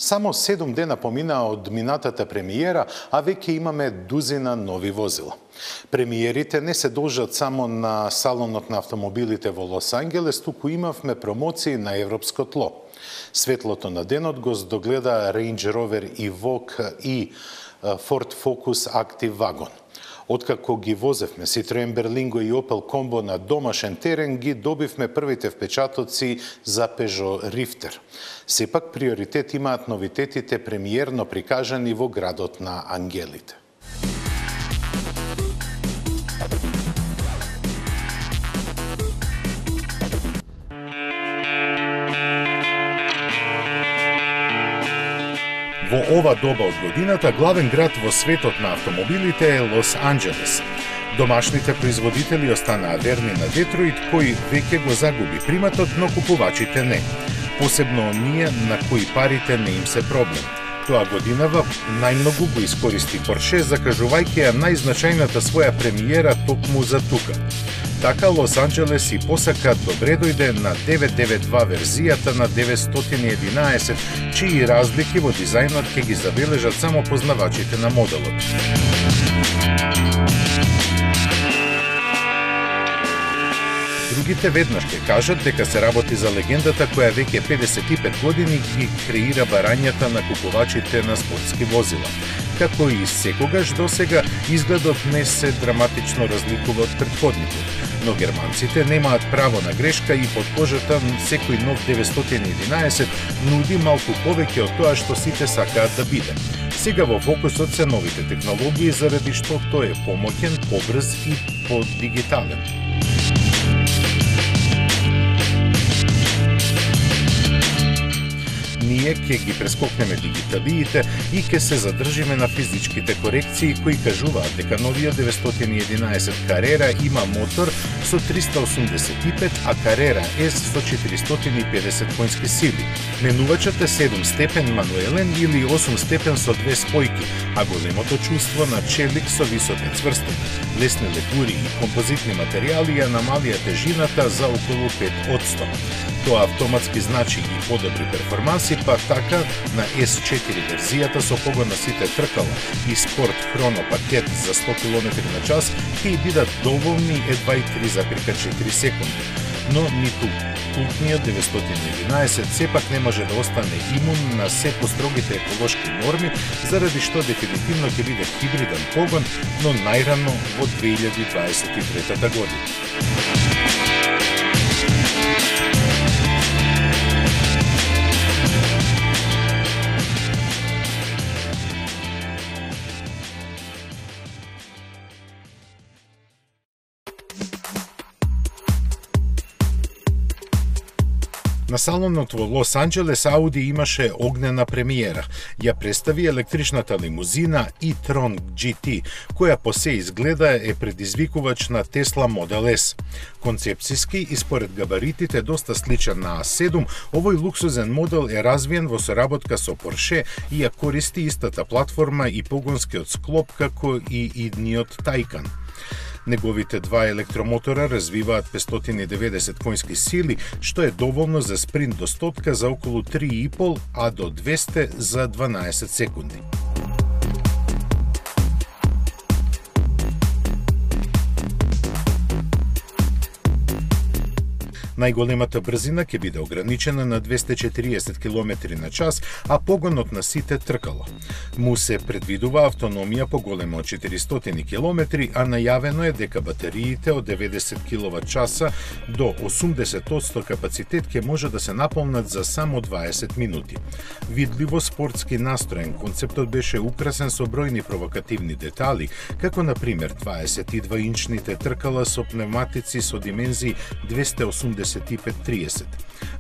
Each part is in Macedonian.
Само 7 дена помина од минатата премиера, а веќе имаме дузина нови возила. Премиерите не се должат само на салонот на автомобилите во Лос Анджелес, туку имавме промоции на европско тло. Светлото на денот го догледа Range Rover Evoque и Ford Focus Active Wagon. Откако ги возевме Citroen Berlingo и Opel Combo на домашен терен, ги добивме првите впечатоци за Peugeot Rifter. Сепак приоритет имаат новитетите премиерно прикажани во градот на ангелите. Во ова доба од годината, главен град во светот на автомобилите е Лос Анджелес. Домашните производители останаа верни на Детройт, кој веќе го загуби приматот, но купувачите не. Посебно оние на кои парите не им се проблем. Тоа годинава најмногу го искористи Порше, закажувајќи ја најзначајната своја премиера токму за тука. Така Лос Анджелес и посака добре дојде на 992 верзијата на 911, чии разлики во дизајнот ќе ги забележат само познавачите на моделот. Другите веднаш ќе кажат дека се работи за легендата која веќе 55 години ги креира барањата на купувачите на спортски возила. Како и секогаш досега, изгледот не се драматично разликува од претходникот, но германците немаат право на грешка и под кожата секој нов 911 нуди малку повеќе од тоа што сите сакаат да биде. Сега во фокусот се новите технологии, заради што тој е помоќен, побрз и подигитален. Ние ќе ги прескокнеме дигиталиите и ќе се задржиме на физичките корекции кои кажуваат дека новиот 911 Carrera има мотор со 385, а Carrera S со 450 конски сили. Менувачот е 7 степен мануелен или 8 степен со 2 спојки, а големото чувство на челик со висока цврстина, лесни легури и композитни материјали ја намалија тежината за околу 5%. Тоа автоматски значи и подобри перформанси, па така на S4 верзијата со погон на сите тркала и спорт хроно пакет за 100 км/ч ќе бидат доволни едва и 3,4 секунди. Но ниту култниот 911 сепак не може да остане имун на се построгите еколошки норми, заради што дефинитивно ќе биде хибриден погон, но најрано во 2023 година. На салонот во Лос Анджелес Ауди имаше огнена премиера. Ја представи електричната лимузина e-tron GT, која по се изгледа е предизвикувач на Tesla Model S. Концепцијски и според габаритите доста сличен на A7, овој луксузен модел е развиен во соработка со Porsche и ја користи истата платформа и погонскиот склоп како и идниот Taycan. Неговите два електромотора развиваат 590 конски сили, што е доволно за спринт до 100 за околу 3,5, а до 200 за 12 секунди. Најголемата брзина ќе биде ограничена на 240 км/ч, а погонот на сите тркало. Му се предвидува автономија поголема од 400 км, а најавено е дека батериите од 90 кWh до 80% капацитет ќе може да се наполнат за само 20 минути. Видливо спортски настроен, концептот беше украсен со бројни провокативни детали, како на пример 22-инчните тркала со пневматици со димензии 285-30.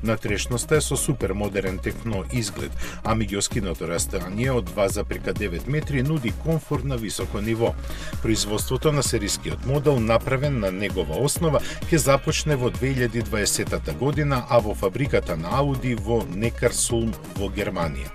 Натрешноста е со супермодерен техно изглед, а меѓускиното растојание од 2,9 метри нуди комфорт на високо ниво. Производството на серискиот модел, направен на негова основа, ќе започне во 2020 година, а во фабриката на Ауди во Некарсулм во Германија.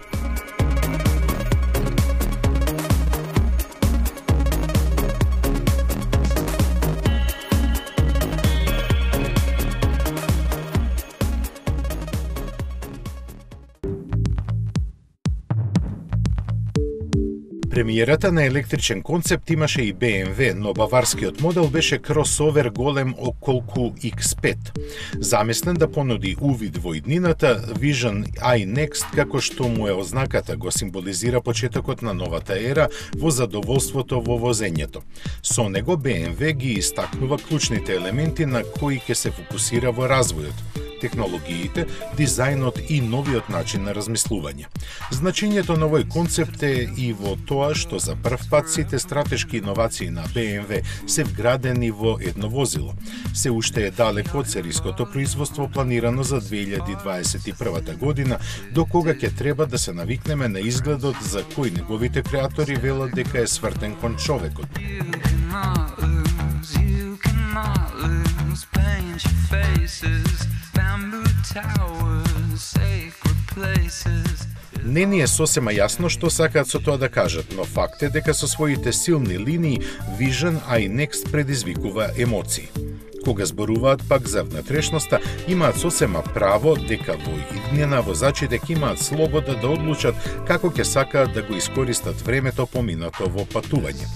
Премиерата на електричен концепт имаше и BMW, но баварскиот модел беше кросовер голем околку X5. Замислен да понуди увид во иднината, Vision iNext, како што му е ознаката, го символизира почетокот на новата ера во задоволството во возењето. Со него BMW ги истакнува клучните елементи на кои ќе се фокусира во развојот: технологиите, дизајнот и новиот начин на размислување. Значењето на овој концепт е и во тоа што за прв пат сите стратешки иновации на BMW се вградени во едно возило. Се уште е далеко од сериското производство планирано за 2021 година, до кога ќе треба да се навикнеме на изгледот за кој неговите креатори велат дека е свртен кон човекот. Не ни е сосема јасно што сакаат со тоа да кажат, но факт е дека со своите силни линии Vision iNext предизвикува емоции. Кога зборуваат пак за внатрешноста, имаат сосема право дека во иднина возачите ќе имаат слобода да одлучат како ќе сакаат да го искористат времето поминато во патување.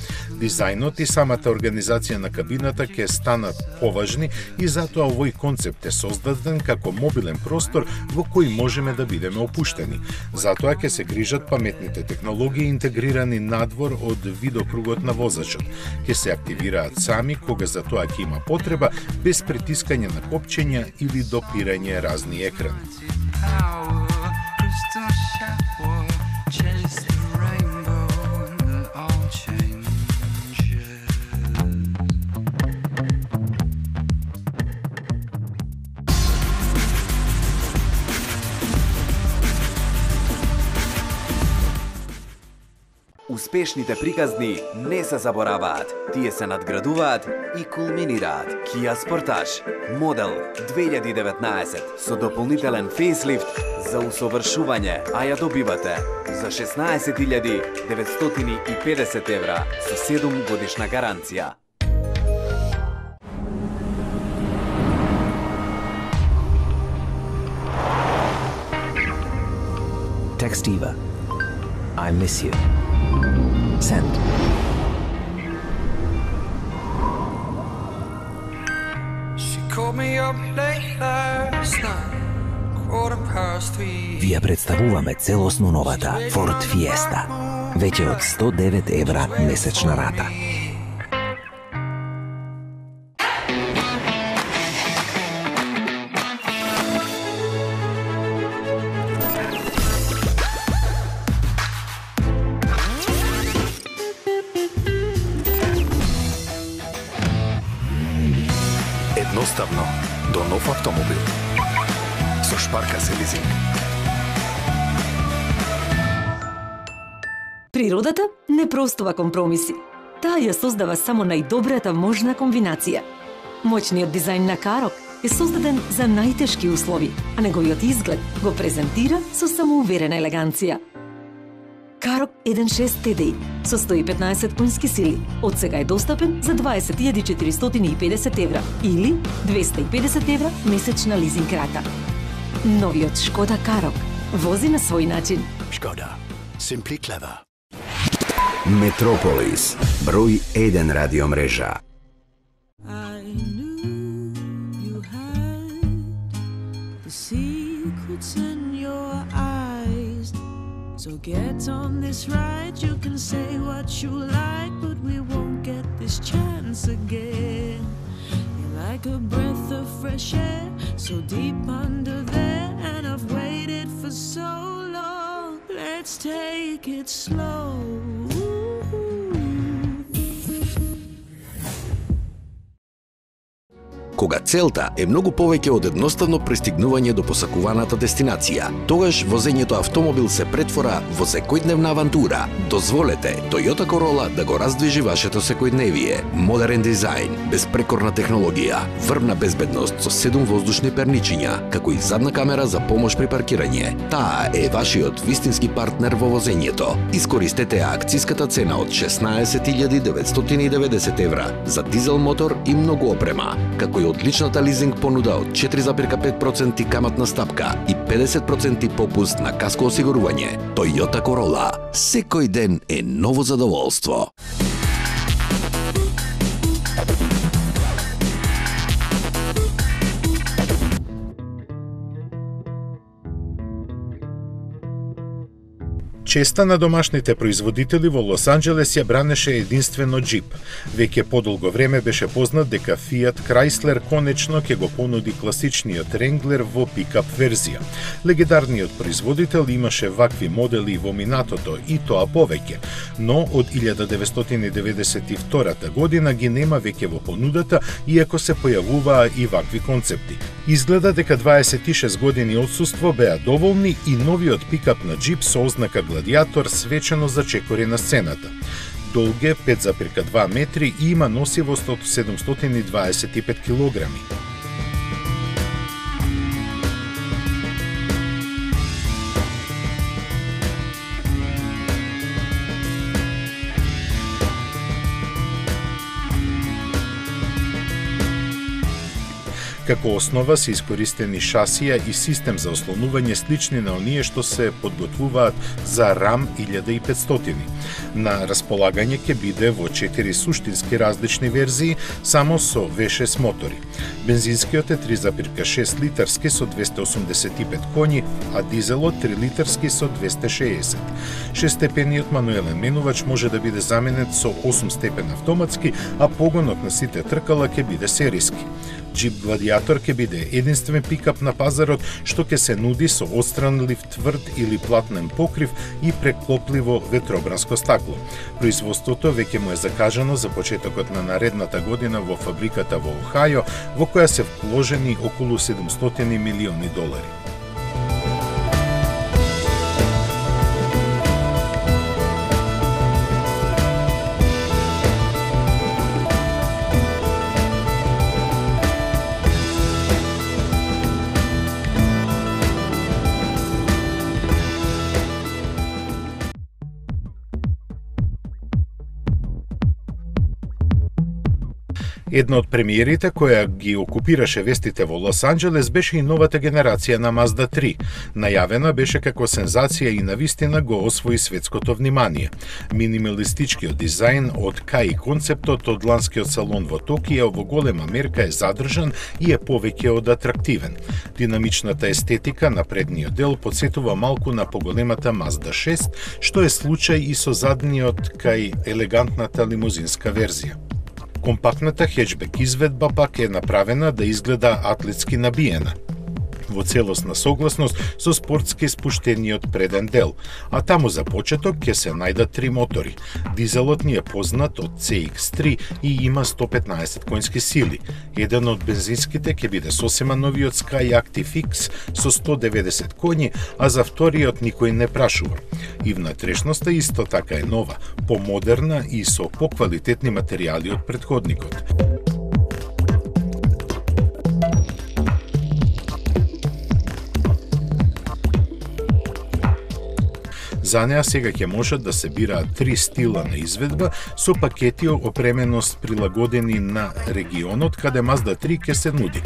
Дизајнот и самата организација на кабината ќе станат поважни и затоа овој концепт е создаден како мобилен простор во кој можеме да бидеме опуштени. Затоа ќе се грижат паметните технологии интегрирани надвор од видокругот на возачот. Ќе се активираат сами кога за тоа ќе има потреба, без притискање на копчења или допирање разни екрани. Успешните приказни не се забораваат, тие се надградуваат и кулминираат. Kia Sportage, модел 2019 со дополнителен фейслифт за усовршување, а ја добивате за 16.950 евра со 7 годишна гаранција. Text Eva. I miss you. Send. Ви ја представуваме целосно новата Ford Fiesta. Веќе од 109 евра месечна рата. Едноставно до нов автомобил. Со Шпарка се лизинг. Природата не простува компромиси. Таа ја создава само најдобрата можна комбинација. Моćниот дизајн на Карок е создаден за најтешки услови, а неговиот изглед го презентира со самоуверена елеганција. Карок 1.6 TDI со 115 конски сили од сега е достапен за 20.450 евра или 250 евра месечна лизинг рата. Новиот Шкода Карок вози на свој начин. Шкода. Simply clever. Метрополис, број 1 радио мрежа. So get on this ride, you can say what you like, but we won't get this chance again. You're like a breath of fresh air, so deep under there, and I've waited for so long. Let's take it slow. Кога целта е многу повеќе од едноставно пристигнување до посакуваната дестинација, тогаш возењето автомобил се претвора во секојдневна авантура. Дозволете Toyota Corolla да го раздвижи вашето секојдневие. Модерен дизајн, безпрекорна технологија, врвна безбедност со 7 воздушни перничиња, како и задна камера за помош при паркирање. Таа е вашиот вистински партнер во возењето. Искористете акциската цена од 16.990 евра за дизел мотор и многу опрема, како и со одличната лизинг понуда од 4,5% каматна стапка и 50% попуст на каско осигурување. Toyota Corolla. Секој ден е ново задоволство. Честа на домашните производители во Лос Анџелес ја бранеше единствено Jeep. Веќе подолго време беше познат дека Fiat Chrysler конечно ќе го понуди класичниот Wrangler во пикап верзија. Легендарниот производител имаше вакви модели во минатото и тоа повеќе, но од 1992 година ги нема веќе во понудата, иако се појавуваа и вакви концепти. Изгледа дека 26 години отсуство беа доволни и новиот пикап на Jeep со ознака Гладиатор свечено зачекори на сцената. Долг е 5,2 метри и има носивост од 725 килограми. Како основа се искористени шасија и систем за ослонување слични на оние што се подготвуваат за Ram 1500. На располагање ќе биде во 4 суштински различни верзии, само со V6 мотори. Бензинскиот е 3,6 литарски со 285 коњи, а дизелот 3 литарски со 260. Шестстепениот мануелен менувач може да биде заменет со 8-степен автоматски, а погонот на сите тркала ќе биде сериски. Jeep Gladiator ќе биде единствен пикап на пазарот што ќе се нуди со отстранлив тврд или платнен покрив и преклопливо ветробранско стакло. Производството веќе му е закажано за почетокот на наредната година во фабриката во Охајо, во која се вложени околу $700 милиони. Една од премиерите која ги окупираше вестите во Лос Анџелес беше и новата генерација на Mazda 3. Најавена беше како сензација и навистина го освои светското внимание. Минималистичкиот дизајн од кај концептот од ланскиот салон во Токио во голема мерка е задржан и е повеќе од атрактивен. Динамичната естетика на предниот дел потсетува малку на поголемата Mazda 6, што е случај и со задниот кај елегантната лимузинска верзија. Компактната хеджбек изведба пак е направена да изгледа атлетски набиена, во целосна согласност со спортски спуштениот преден дел, а таму за почеток ќе се најдат 3 мотори. Дизелот ни е познат од CX-3 и има 115 конски сили. Еден од бензинските ќе биде сосема новиот Skyactiv X со 190 коњи, а за вториот никој не прашува. И внатрешноста исто така е нова, помодерна и со поквалитетни материјали од претходникот. За неа сега ќе можат да се бираат 3 стила на изведба со пакети опременост прилагодени на регионот каде Mazda 3 ќе се нуди.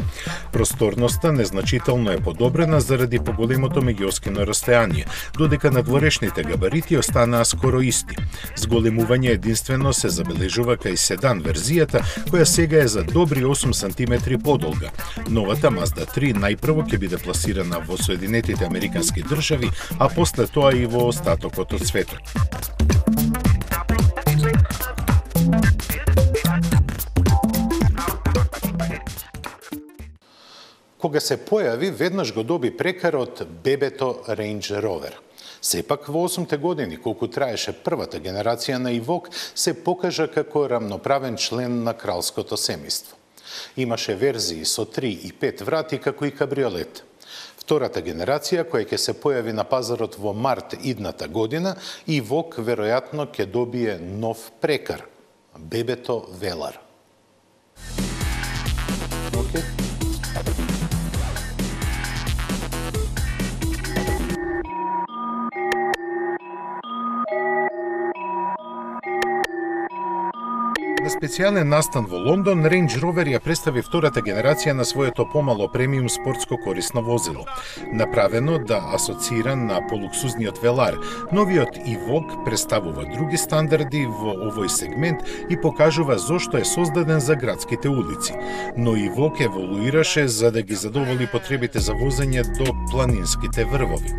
Просторноста незначително е подобрена заради поголемото меѓуоскино растојание, додека надворешните габарити останаа скоро исти. Зголемување единствено се забележува кај седан верзијата, која сега е за добри 8 см подолга. Новата Mazda 3 најпрво ќе биде пласирана во Соединетите Американски држави, а после тоа и во остатокот од светот. Кога се појави, веднаш го доби прекарот бебето Range Rover. Сепак, во 8-те години, колку траеше првата генерација на Evoque, се покажа како рамноправен член на кралското семејство. Имаше верзии со 3 и 5 врати, како и кабриолет. Втората генерација, која ќе се појави на пазарот во март идната година, Evoque веројатно ќе добие нов прекар – бебето Velar. специјален настан во Лондон, Range Rover ја представи втората генерација на своето помало премиум спортско корисно возило. Направено да асоцира на полуксузниот Велар, новиот Evoque представува други стандарди во овој сегмент и покажува зошто е создаден за градските улици. Но Evoque еволуираше за да ги задоволи потребите за возење до планинските врвови.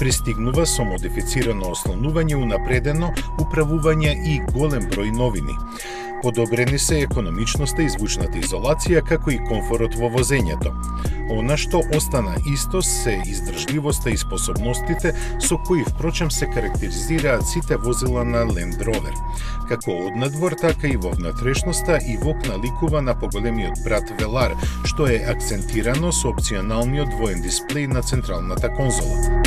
Пристигнува со модифицирано ослонување, унапредено управување и голем број новини. Подобрени се економичноста и звучната изолација, како и комфорот во возењето. Она што остана исто се издржливоста и способностите со кои впрочем се карактеризираат сите возила на Land Rover. Како однадвор, така и во внатрешноста Evoque наликува на поголемиот брат Velar, што е акцентирано со опционалниот двоен дисплеј на централната конзола.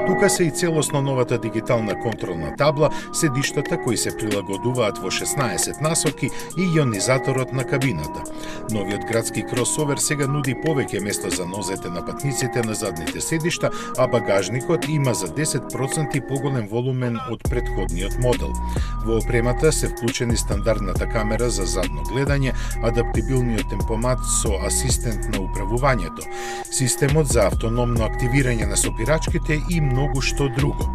Тука се и целосно новата дигитална контролна табла, седиштата кои се прилагодуваат во 16 насоки и ионизаторот на кабината. Новиот градски кросовер сега нуди повеќе место за нозете на патниците на задните седишта, а багажникот има за 10% поголем волумен од претходниот модел. Во опремата се вклучени стандардната камера за задно гледање, адаптибилниот темпомат со асистент на управувањето, системот за автономно активирање на сопирачките и многу што друго.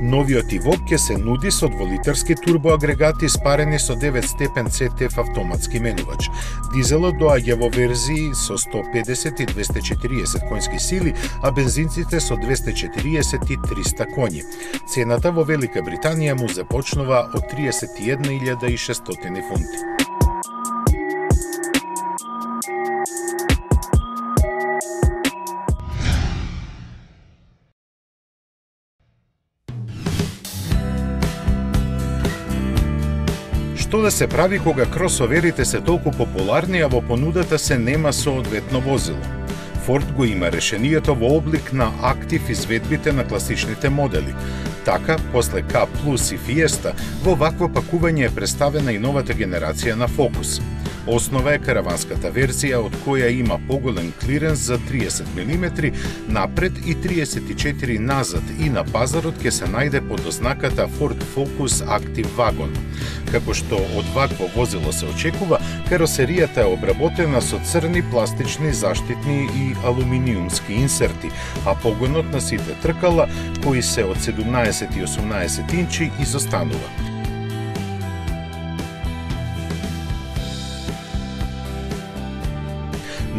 Новиот Evoque ќе се нуди со дволитарски турбоагрегати спарени со 9 степен CTF автоматски менувач. Дизелот доаѓа во верзии со 150 и 240 конски сили, а бензинците со 240 и 300 коњи. Цената во Велика Британија му започнува од 31.600 фунти. Што да се прави кога кросоверите се толку популарни, а во понудата се нема соодветно возило? Ford го има решението во облик на актив изведбите на класичните модели. Така, после K Plus и Fiesta, во вакво пакување е представена и новата генерација на Focus. Основа е караванската верзија, од која има поголем клиренс за 30 мм напред и 34 назад, и на пазарот ќе се најде под ознаката Ford Focus Active Wagon. Како што од вакво возило се очекува, каросеријата е обработена со црни пластични заштитни и алуминиумски инсерти, а погонот на сите тркала, кои се од 17 и 18 инчи, изостанува.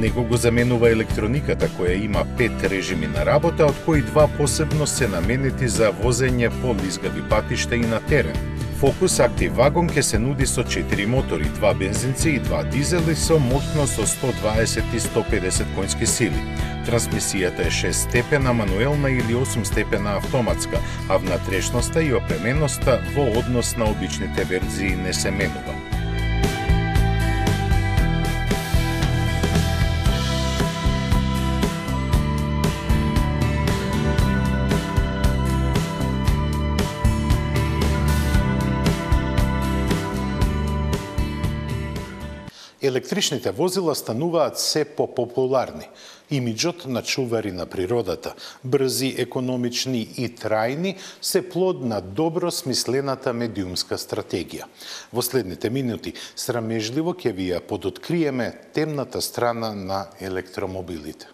Него го заменува електрониката, која има 5 режими на работа, од кои 2 посебно се наменети за возење по лизгави патишта и на терен. Focus Active Wagon ќе се нуди со 4 мотори, 2 бензинци и 2 дизели со мощност со 120 и 150 конски сили. Трансмисијата е 6 степена мануелна или 8 степена автоматска, а внатрешноста и опременоста во однос на обичните верзии не се менува. Електричните возила стануваат се попопуларни. Имиджот на чувари на природата, брзи, економични и трајни, се плод на добро смислената медиумска стратегија. Во следните минути срамежливо ќе ви ја подоткриеме темната страна на електромобилите.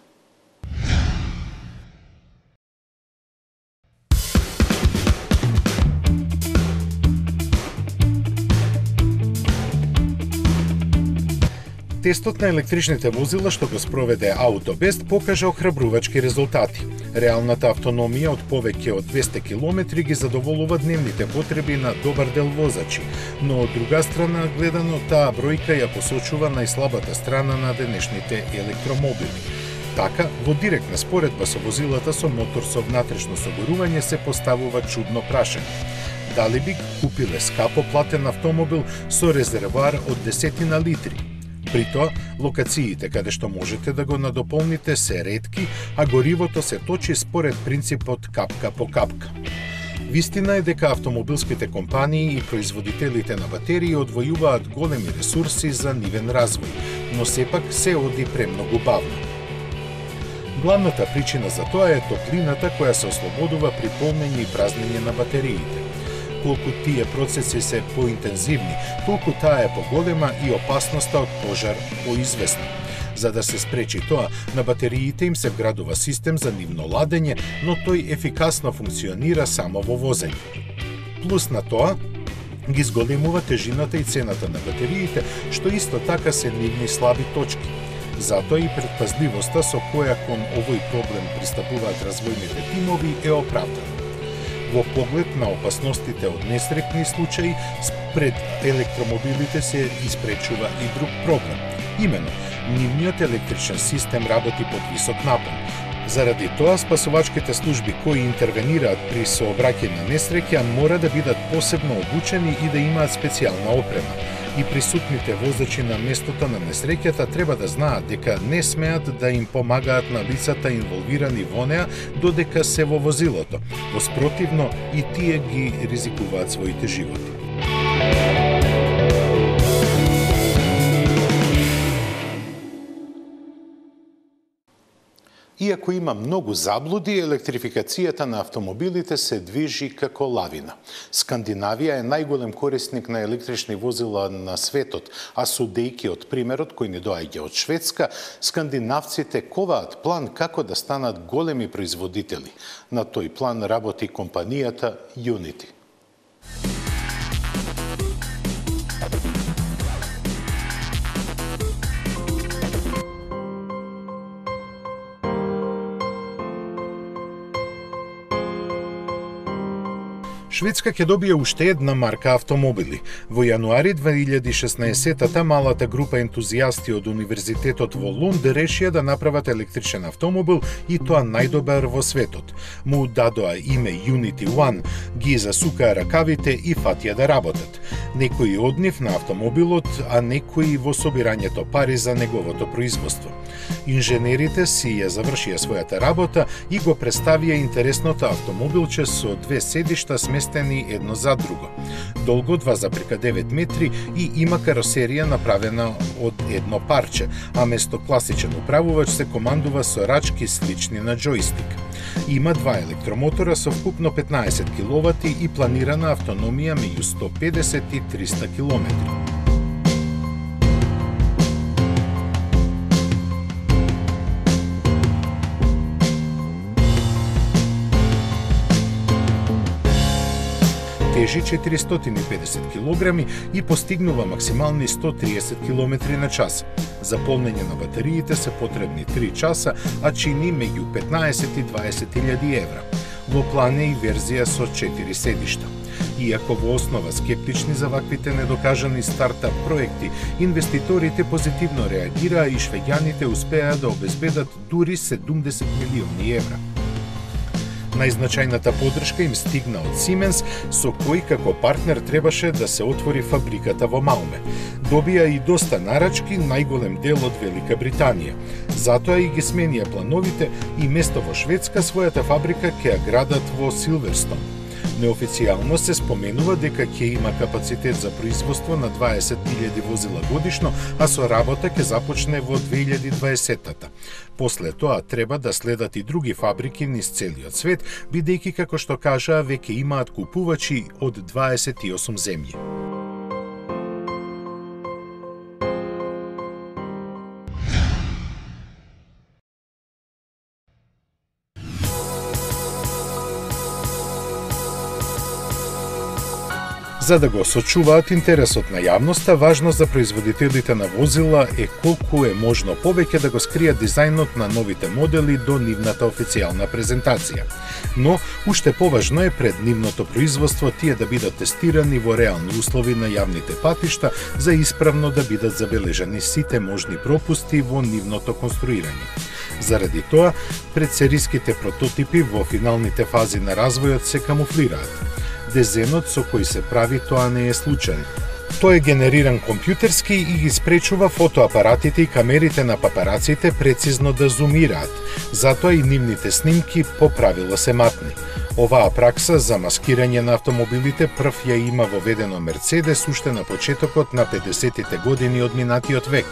Тестот на електричните возила што го спроведе Autobest покажа охрабрувачки резултати. Реалната автономија од повеќе од 200 км ги задоволува дневните потреби на добар дел возачи, но од друга страна гледано таа бројка ја посочува најслабата страна на денешните електромобили. Така, во директна споредба со возилата со мотор со внатрешно согорување се поставува чудно прашање. Дали би купиле скапо платен автомобил со резервоар од 10 литри? При тоа, локациите каде што можете да го надополните се ретки, а горивото се точи според принципот капка по капка. Вистина е дека автомобилските компании и производителите на батерии одвојуваат големи ресурси за нивен развој, но сепак се оди премногу бавно. Главната причина за тоа е топлината која се ослободува при полнење и празнење на батериите. Колку тие процеси се поинтензивни, толку таа е поголема и опасноста од пожар поизвестна. За да се спречи тоа, на батериите им се вградува систем за нивно ладење, но тој ефикасно функционира само во возење. Плюс на тоа, ги зголемува тежината и цената на батериите, што исто така се нивни слаби точки. Затоа и предпазливоста со која кон овој проблем пристапуваат развојните тимови е оправдана. Во поглед на опасностите од несреќни случаи, пред електромобилите се испречува и друг проблем. Имено, нивниот електричен систем работи под висок напон. Заради тоа, спасувачките служби кои интервенираат при сообраќај на несреќа мора да бидат посебно обучени и да имаат специјална опрема. И присутните возачи на местото на несреќата треба да знаат дека не смеат да им помагаат на лицата инволвирани во неа додека се во возилото. Во спротивно, и тие ги ризикуваат своите животи. Иако има многу заблуди, електрификацијата на автомобилите се движи како лавина. Скандинавија е најголем корисник на електрични возила на светот, а судејќи од примерот кој ни доаѓа од Шведска, скандинавците коваат план како да станат големи производители. На тој план работи компанијата Unity. Шведска ќе добие уште една марка автомобили. Во јануари 2016-та малата група ентузијасти од Универзитетот во Лунд решија да направат електричен автомобил и тоа најдобар во светот. Му дадоа име Unity One, ги засукаа ракавите и фатија да работат. Некои од нив на автомобилот, а некои во собирањето пари за неговото производство. Инженерите си ја завршија својата работа и го представија интересното автомобилче со две седишта сместени едно за друго. Долго 2,9 метри и има каросерија направена од едно парче, а место класичен управувач се командува со рачки слични на џојстик. Има два електромотора со вкупно 15 киловати и планирана автономија меѓу 150 и 300 километри. Тежи 450 килограми и постигнува максимални 130 км на час. За полнење на батериите се потребни 3 часа, а чини меѓу 15 и 20.000 евра. Во план е и верзија со 4 седишта. Иако во основа скептични за ваквите недокажани стартап проекти, инвеститорите позитивно реагираа и швеѓаните успеа да обезбедат дури 70 милиони евра. Најзначајната поддршка им стигна од Siemens, со кој како партнер требаше да се отвори фабриката во Малме. Добија и доста нарачки, најголем дел од Велика Британија. Затоа и ги сменија плановите и место во Шведска својата фабрика ќе ја градат во Силверстон. Неофицијално се споменува дека ќе има капацитет за производство на 20.000 возила годишно, а со работа ќе започне во 2020-та. После тоа треба да следат и други фабрики низ целиот свет, бидејќи како што кажаа веќе имаат купувачи од 28 земји. За да го сочуваат интересот на јавноста, важно за производителите на возила е колку е можно повеќе да го скријат дизајнот на новите модели до нивната официјална презентација. Но, уште поважно е пред нивното производство тие да бидат тестирани во реални услови на јавните патишта за исправно да бидат забележани сите можни пропусти во нивното конструирање. Заради тоа, предсериските прототипи во финалните фази на развојот се камуфлираат. Дезенот со кој се прави тоа не е случаен. Тој е генериран компјутерски и ги спречува фотоапаратите и камерите на папараците прецизно да зумираат, затоа и нивните снимки по правило се матни. Оваа пракса за маскирање на автомобилите прв ја има воведено Мерцедес уште на почетокот на 50-тите години од минатиот век.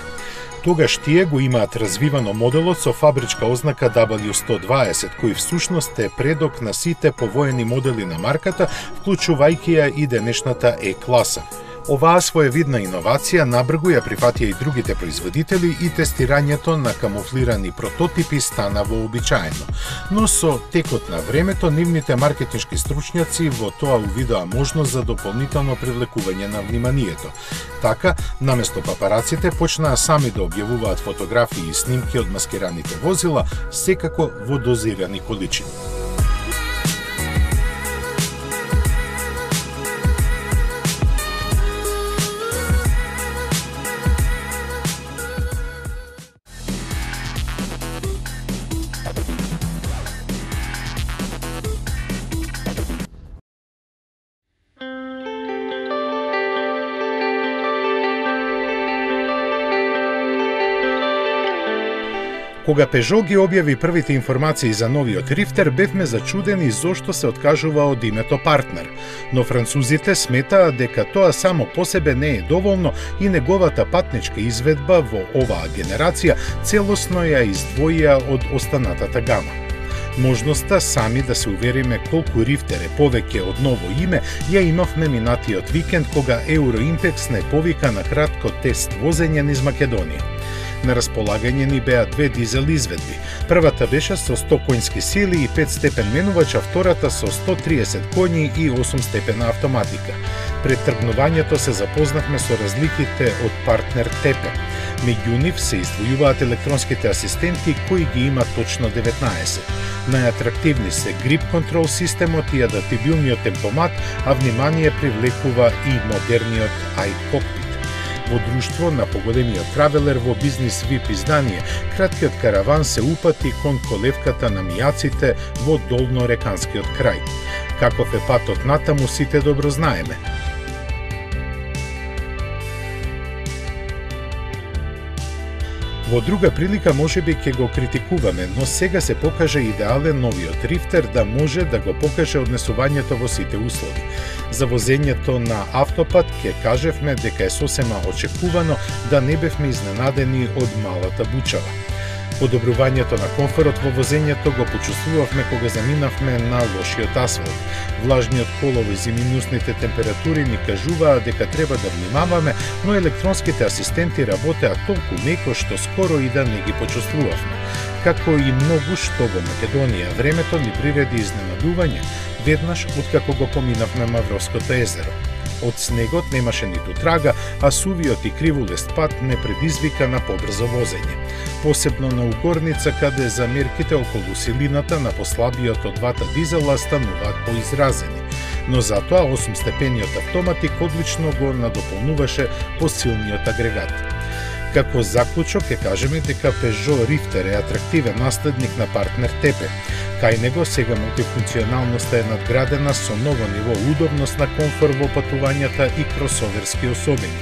Тогаш тие го имаат развивано моделот со фабричка ознака W120, кој всушност е предок на сите повоени модели на марката, вклучувајќи ја и денешната Е-класа. Оваа своевидна иновација набргу ја прифатија и другите производители и тестирањето на камуфлирани прототипи стана вообичаено. Но со текот на времето, нивните маркетиншки стручњаци во тоа увидоа можност за дополнително привлекување на вниманието. Така, наместо папараците, почнаа сами да објавуваат фотографии и снимки од маскираните возила, секако во дозирани количини. Кога Peugeot ги објави првите информации за новиот Рифтер, бевме зачудени зошто се откажува од името партнер. Но французите сметаа дека тоа само по себе не е доволно и неговата патничка изведба во оваа генерација целосно ја издвоија од останатата гама. Можноста сами да се увериме колку Рифтер е повеќе од ново име ја имавме минатиот викенд кога Euroimpex не повика на кратко тест возење низ Македонија. На располагање ни беа две дизел изведби. Првата беше со 100 коњски сили и 5 степен менувач, а втората со 130 коњи и 8 степена автоматика. Пред тргнувањето се запознавме со разликите од партнер Тепе. Меѓу нив се издвојуваат електронските асистенти кои ги има точно 19. Најатрактивни се грип контрол системот и адаптибилниот темпомат, а внимание привлекува и модерниот iCockpit. Во друштво на поголемиот травелер во Бизнис VIP издание, краткиот караван се упати кон колевката на мијаците во долнореканскиот крај. Каков е патот натаму сите добро знаеме. Во друга прилика можеби ќе го критикуваме, но сега се покаже идеален новиот Рифтер да може да го покаже однесувањето во сите услови. За возењето на автопат ќе кажевме дека е сосема очекувано да не бевме изненадени од малата бучава. Подобрувањето на комфорот во возењето го почувствувавме кога заминавме на лошиот асфалт. Влажниот колови и минусните температури ни кажуваа дека треба да внимаваме, но електронските асистенти работеа толку меко што скоро и да не ги почувствувавме. Како и многу што во Македонија, времето ни приреди изненадување, веднаш откако го поминавме Мавровското езеро. Од снегот немаше ниту трага, а сувиот и кривулест пат не предизвика на побрзо возење. Посебно на угорница, каде замерките околу силината на послабиот од двата дизела стануваат поизразени. Но затоа 8-степениот автоматик одлично го надополнуваше посилниот агрегат. Како заклучок ќе кажеме дека Peugeot Rifter е атрактивен наследник на партнер Тепе. Кај него сега мултифункционалноста е надградена со ново ниво удобност на комфор во патувањата и кросоверски особени.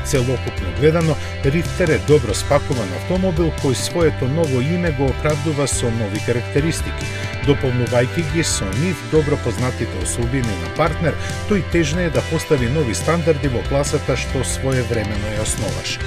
Целокупно гледано, Рифтер е добро спакуван автомобил кој своето ново име го оправдува со нови карактеристики. Дополнувајќи ги со нив добро познатите особини на партнер, тој тежнее да постави нови стандарди во класата што своевремено ја основаше.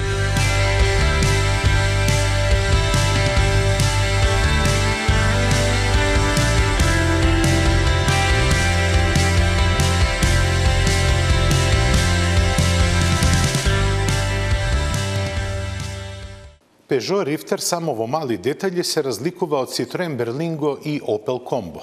Peugeot Rifter само во мали детали се разликува од Citroen Berlingo и Opel Combo.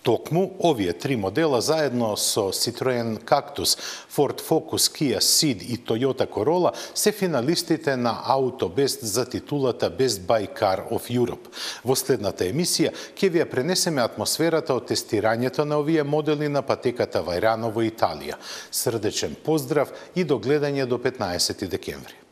Токму, овие три модела заедно со Citroen Cactus, Ford Focus, Kia Ceed и Toyota Corolla се финалистите на AutoBest за титулата Best Buy Car of Europe. Во следната емисија ќе ви ја пренесеме атмосферата од тестирањето на овие модели на патеката Вајрано во Италија. Срдечен поздрав и до гледање до 15 декември.